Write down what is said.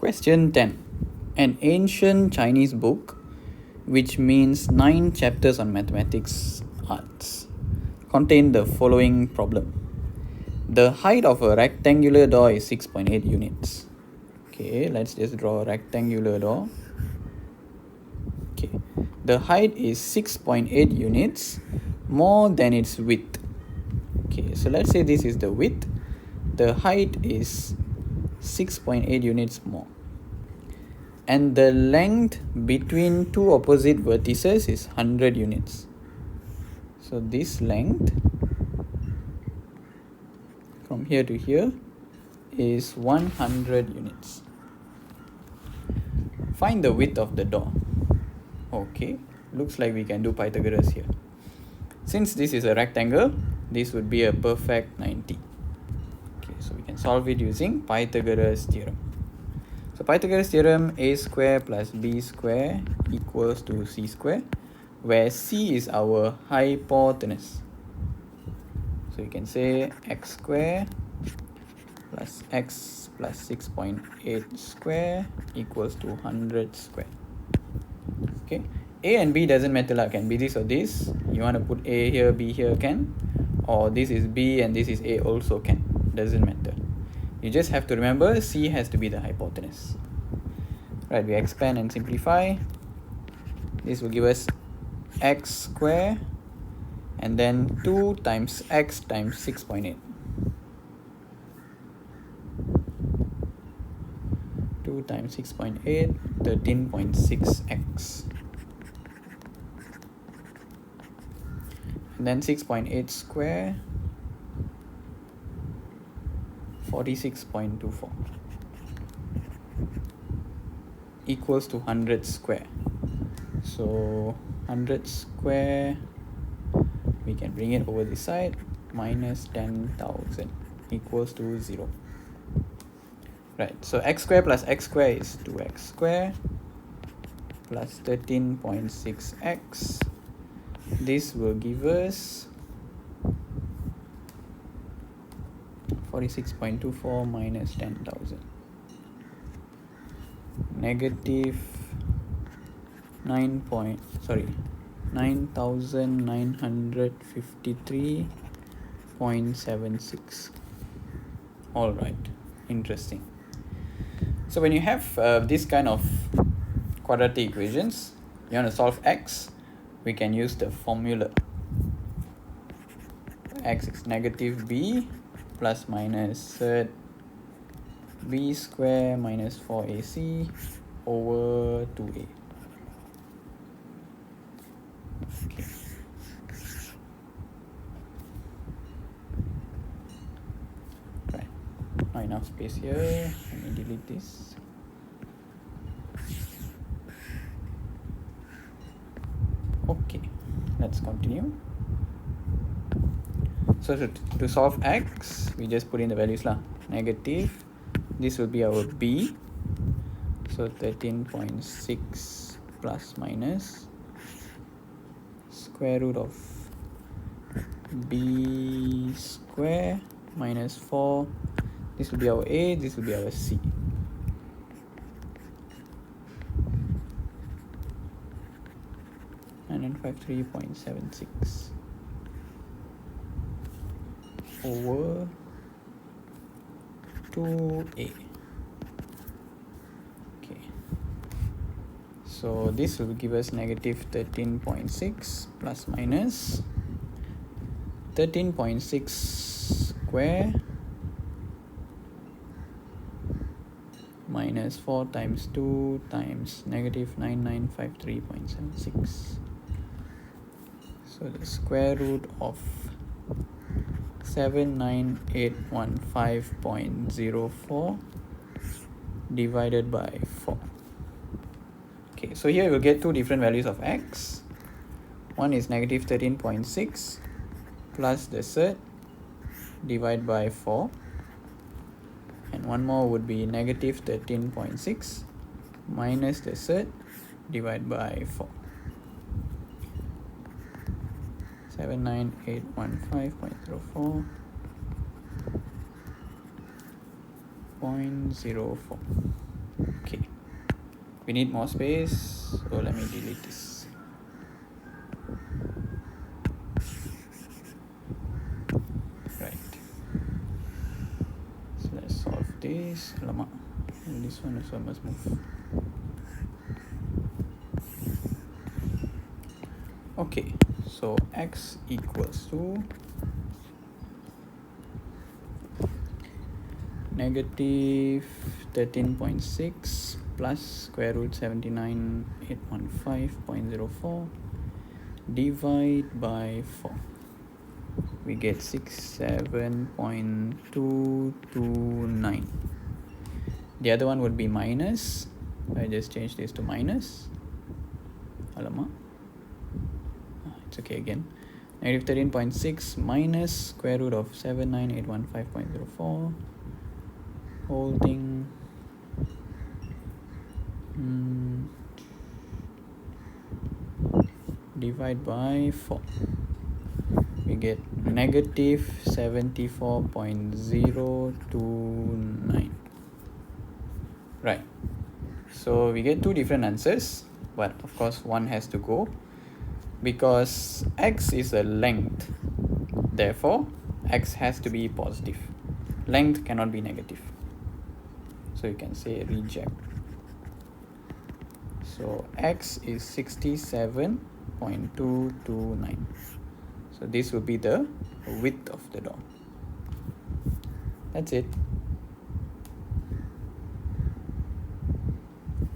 Question 10. An ancient Chinese book, which means 9 chapters on mathematics arts, contain the following problem. The height of a rectangular door is 6.8 units. Okay, let's just draw a rectangular door. Okay, the height is 6.8 units more than its width. Okay, so let's say this is the width. The height is 6.8 units more. And the length between two opposite vertices is 100 units. So this length from here to here is 100 units. Find the width of the door. Okay, looks like we can do Pythagoras here. Since this is a rectangle, this would be a perfect 90. Okay, so we can solve it using Pythagoras theorem. So Pythagoras theorem, a square plus b square equals to c square, where c is our hypotenuse. So you can say x square plus x plus 6.8 square equals to 100 square. Okay, a and b doesn't matter, can be this or this. You want to put a here, b here, can, or this is b and this is a also can, doesn't matter. You just have to remember c has to be the hypotenuse. Right, we expand and simplify. This will give us x square and then 2 times x times 6.8. 2 times 6.8, 13.6x. And then 6.8 square, 46.24 equals to 100 square. So 100 square, we can bring it over this side, minus 10,000 equals to 0. Right, so x square plus x square is 2x square plus 13.6x. This will give us 46.24 minus 10,000. Negative 9,953.76. All right, interesting. So when you have this kind of quadratic equations, you want to solve x, we can use the formula. X is negative b plus minus b square minus 4ac over 2a. Okay. Right. Not enough space here. Let me delete this. Okay, let's continue. So to solve x, we just put in the values lah. Negative, this will be our b, so 13.6 plus minus square root of b square minus 4, this will be our a, this will be our c. And then 53.76 over 2a. Okay, so this will give us negative 13.6 plus minus 13.6 square minus 4 times 2 times negative 9953.76. So the square root of 79815.04 divided by 4. Okay, so here we'll get two different values of x. One is negative 13.6 plus the surd divided by 4. And one more would be negative 13.6 minus the surd divided by 4. 79815.04 0.04. Okay, we need more space, so let me delete this. Right, so let's solve this. Alamak, this one also must move. Okay, so x equals to negative 13.6 plus square root 79,815.04 divide by 4. We get 67.229. The other one would be minus. I just change this to minus. Alamak. It's okay again. Negative 13.6 minus square root of 79,815.04. Whole thing. Divide by 4. We get negative 74.029. Right. So we get two different answers, but of course one has to go because x is a length. Therefore, x has to be positive. Length cannot be negative. So you can say reject. So x is 67.229. So this will be the width of the door. That's it.